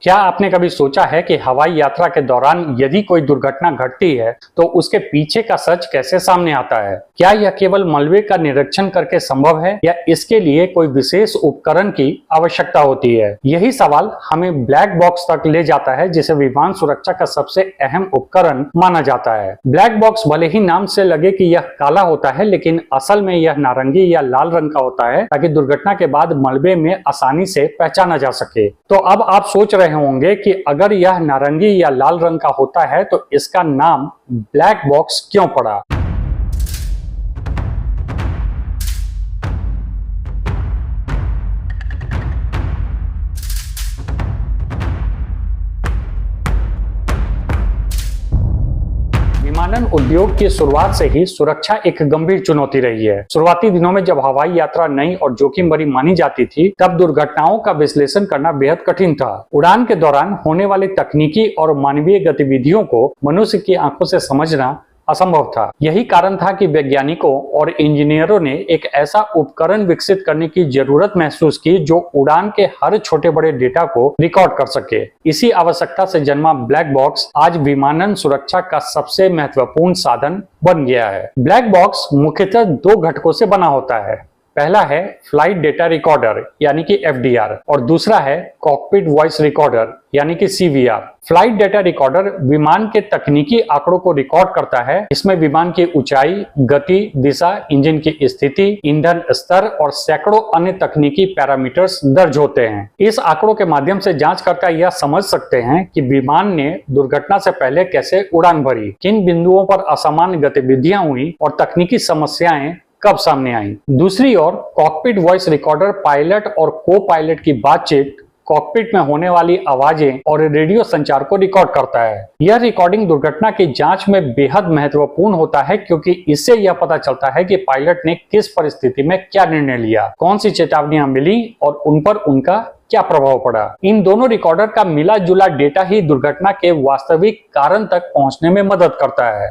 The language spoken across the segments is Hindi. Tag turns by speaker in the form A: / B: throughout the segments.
A: क्या आपने कभी सोचा है कि हवाई यात्रा के दौरान यदि कोई दुर्घटना घटती है तो उसके पीछे का सच कैसे सामने आता है? क्या यह केवल मलबे का निरीक्षण करके संभव है या इसके लिए कोई विशेष उपकरण की आवश्यकता होती है? यही सवाल हमें ब्लैक बॉक्स तक ले जाता है, जिसे विमान सुरक्षा का सबसे अहम उपकरण माना जाता है। ब्लैक बॉक्स भले ही नाम से लगे कि यह काला होता है, लेकिन असल में यह नारंगी या लाल रंग का होता है, ताकि दुर्घटना के बाद मलबे में आसानी से पहचाना जा सके। तो अब आप सोच रहे होंगे कि अगर यह नारंगी या लाल रंग का होता है तो इसका नाम ब्लैक बॉक्स क्यों पड़ा? विमानन उद्योग की शुरुआत से ही सुरक्षा एक गंभीर चुनौती रही है। शुरुआती दिनों में जब हवाई यात्रा नई और जोखिम भरी मानी जाती थी, तब दुर्घटनाओं का विश्लेषण करना बेहद कठिन था। उड़ान के दौरान होने वाली तकनीकी और मानवीय गतिविधियों को मनुष्य की आंखों से समझना असंभव था। यही कारण था कि वैज्ञानिकों और इंजीनियरों ने एक ऐसा उपकरण विकसित करने की जरूरत महसूस की जो उड़ान के हर छोटे बड़े डेटा को रिकॉर्ड कर सके। इसी आवश्यकता से जन्मा ब्लैक बॉक्स आज विमानन सुरक्षा का सबसे महत्वपूर्ण साधन बन गया है। ब्लैक बॉक्स मुख्यतः दो घटकों से बना होता है। पहला है फ्लाइट डेटा रिकॉर्डर यानी कि FDR और दूसरा है कॉकपिट वॉइस रिकॉर्डर यानी कि CVR। फ्लाइट डेटा रिकॉर्डर विमान के तकनीकी आंकड़ों को रिकॉर्ड करता है। इसमें विमान की ऊंचाई, गति, दिशा, इंजन की स्थिति, ईंधन स्तर और सैकड़ों अन्य तकनीकी पैरामीटर्स दर्ज होते हैं। इस आंकड़ों के माध्यम से जांचकर्ता यह समझ सकते हैं कि विमान ने दुर्घटना से पहले कैसे उड़ान भरी, किन बिंदुओं पर असामान्य गतिविधियां हुई और तकनीकी समस्याएं कब सामने आई। दूसरी ओर कॉकपिट वॉइस रिकॉर्डर पायलट और को पायलट की बातचीत, कॉकपिट में होने वाली आवाजें और रेडियो संचार को रिकॉर्ड करता है। यह रिकॉर्डिंग दुर्घटना की जांच में बेहद महत्वपूर्ण होता है, क्योंकि इससे यह पता चलता है कि पायलट ने किस परिस्थिति में क्या निर्णय लिया, कौन सी चेतावनियां मिली और उन पर उनका क्या प्रभाव पड़ा। इन दोनों रिकॉर्डर का मिला जुला डेटा ही दुर्घटना के वास्तविक कारण तक पहुंचने में मदद करता है।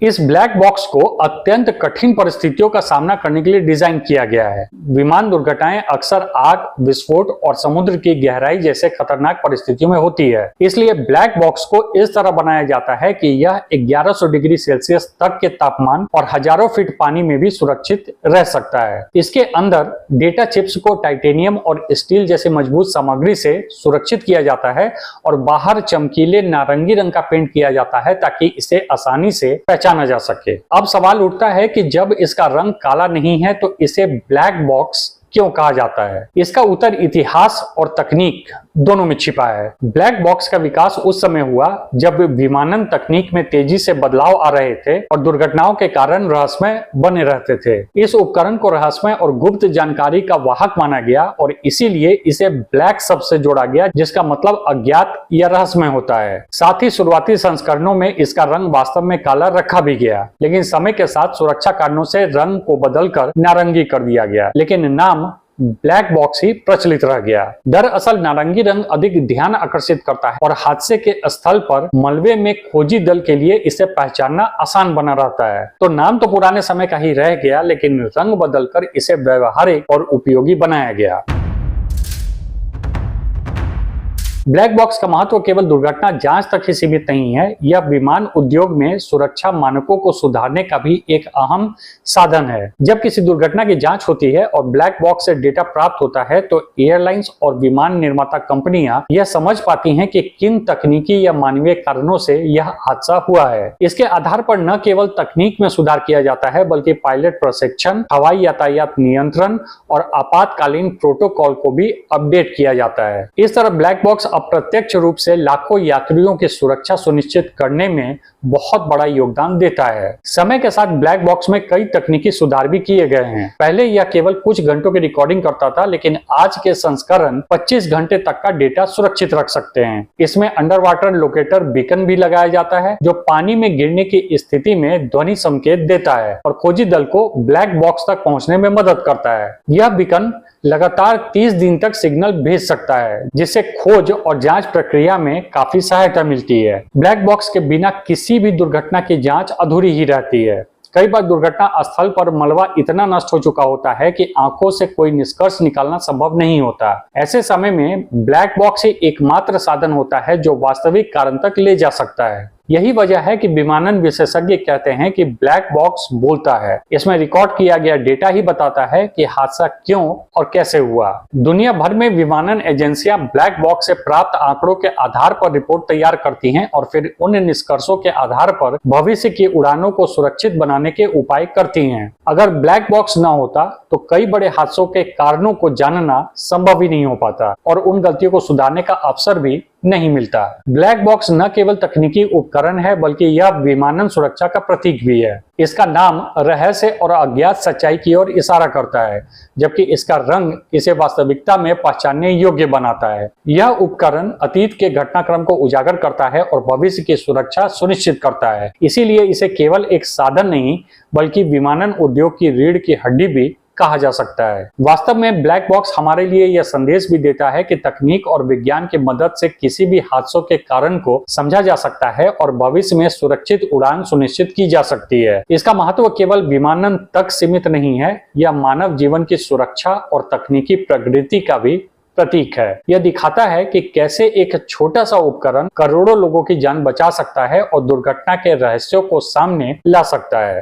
A: इस ब्लैक बॉक्स को अत्यंत कठिन परिस्थितियों का सामना करने के लिए डिजाइन किया गया है। विमान दुर्घटनाएं अक्सर आग, विस्फोट और समुद्र की गहराई जैसे खतरनाक परिस्थितियों में होती है। इसलिए ब्लैक बॉक्स को इस तरह बनाया जाता है कि यह 1100 डिग्री सेल्सियस तक के तापमान और हजारों फीट पानी में भी सुरक्षित रह सकता है। इसके अंदर डेटा चिप्स को टाइटेनियम और स्टील जैसे मजबूत सामग्री से सुरक्षित किया जाता है और बाहर चमकीले नारंगी रंग का पेंट किया जाता है, ताकि इसे आसानी से पहचाना जा सके। अब सवाल उठता है कि जब इसका रंग काला नहीं है तो इसे ब्लैक बॉक्स क्यों कहा जाता है? इसका उत्तर इतिहास और तकनीक दोनों में छिपा है। ब्लैक बॉक्स का विकास उस समय हुआ जब विमानन तकनीक में तेजी से बदलाव आ रहे थे और दुर्घटनाओं के कारण रहस्यमय बने रहते थे। इस उपकरण को रहस्यमय और गुप्त जानकारी का वाहक माना गया और इसीलिए इसे ब्लैक शब्द से जोड़ा गया, जिसका मतलब अज्ञात या रहस्यमय होता है। साथ ही शुरुआती संस्करणों में इसका रंग वास्तव में काला रखा भी गया, लेकिन समय के साथ सुरक्षा कारणों से रंग को बदलकर नारंगी कर दिया गया, लेकिन नाम ब्लैक बॉक्स ही प्रचलित रह गया। दरअसल नारंगी रंग अधिक ध्यान आकर्षित करता है और हादसे के स्थल पर मलबे में खोजी दल के लिए इसे पहचानना आसान बना रहता है। तो नाम तो पुराने समय का ही रह गया, लेकिन रंग बदलकर इसे व्यवहारिक और उपयोगी बनाया गया। ब्लैक बॉक्स का महत्व केवल दुर्घटना जांच तक ही सीमित नहीं है, यह विमान उद्योग में सुरक्षा मानकों को सुधारने का भी एक अहम साधन है। जब किसी दुर्घटना की जांच होती है और ब्लैक बॉक्स से डेटा प्राप्त होता है, तो एयरलाइंस और विमान निर्माता कंपनियां यह समझ पाती हैं कि किन तकनीकी या मानवीय कारणों से यह हादसा हुआ है। इसके आधार पर न केवल तकनीक में सुधार किया जाता है, बल्कि पायलट प्रशिक्षण, हवाई यातायात नियंत्रण और आपातकालीन प्रोटोकॉल को भी अपडेट किया जाता है। इस तरह ब्लैक बॉक्स अप्रत्यक्ष रूप से लाखों यात्रियों की सुरक्षा सुनिश्चित करने में बहुत बड़ा योगदान देता है। समय के साथ ब्लैक बॉक्स में कई तकनीकी सुधार भी किए गए हैं। पहले यह केवल कुछ घंटों की रिकॉर्डिंग करता था, लेकिन आज के संस्करण 25 घंटे तक का डेटा सुरक्षित रख सकते हैं। इसमें अंडर वाटर लोकेटर बीकन भी लगाया जाता है, जो पानी में गिरने की स्थिति में ध्वनि संकेत देता है और खोजी दल को ब्लैक बॉक्स तक पहुंचने में मदद करता है। यह बीकन लगातार 30 दिन तक सिग्नल भेज सकता है, जिससे खोज और जांच प्रक्रिया में काफी सहायता मिलती है। ब्लैक बॉक्स के बिना किसी भी दुर्घटना की जांच अधूरी ही रहती है। कई बार दुर्घटना स्थल पर मलबा इतना नष्ट हो चुका होता है कि आंखों से कोई निष्कर्ष निकालना संभव नहीं होता। ऐसे समय में ब्लैक बॉक्स ही एकमात्र साधन होता है जो वास्तविक कारण तक ले जा सकता है। यही वजह है कि विमानन विशेषज्ञ कहते हैं कि ब्लैक बॉक्स बोलता है। इसमें रिकॉर्ड किया गया डेटा ही बताता है कि हादसा क्यों और कैसे हुआ। दुनिया भर में विमानन एजेंसियां ब्लैक बॉक्स से प्राप्त आंकड़ों के आधार पर रिपोर्ट तैयार करती हैं और फिर उन निष्कर्षों के आधार पर भविष्य की उड़ानों को सुरक्षित बनाने के उपाय करती हैं। अगर ब्लैक बॉक्स न होता तो कई बड़े हादसों के कारणों को जानना संभव ही नहीं हो पाता और उन गलतियों को सुधारने का अवसर भी नहीं मिलता। ब्लैक बॉक्स न केवल तकनीकी उपकरण है बल्कि यह विमानन सुरक्षा का प्रतीक भी है। इसका नाम रहस्य और अज्ञात सच्चाई की ओर इशारा करता है, जबकि इसका रंग इसे वास्तविकता में पहचानने योग्य बनाता है। यह उपकरण अतीत के घटनाक्रम को उजागर करता है और भविष्य की सुरक्षा सुनिश्चित करता है। इसीलिए इसे केवल एक साधन नहीं बल्कि विमानन उद्योग की रीढ़ की हड्डी भी कहा जा सकता है। वास्तव में ब्लैक बॉक्स हमारे लिए यह संदेश भी देता है कि तकनीक और विज्ञान की मदद से किसी भी हादसों के कारण को समझा जा सकता है और भविष्य में सुरक्षित उड़ान सुनिश्चित की जा सकती है। इसका महत्व केवल विमानन तक सीमित नहीं है, यह मानव जीवन की सुरक्षा और तकनीकी प्रगति का भी प्रतीक है। यह दिखाता है कि कैसे एक छोटा सा उपकरण करोड़ों लोगों की जान बचा सकता है और दुर्घटना के रहस्यों को सामने ला सकता है।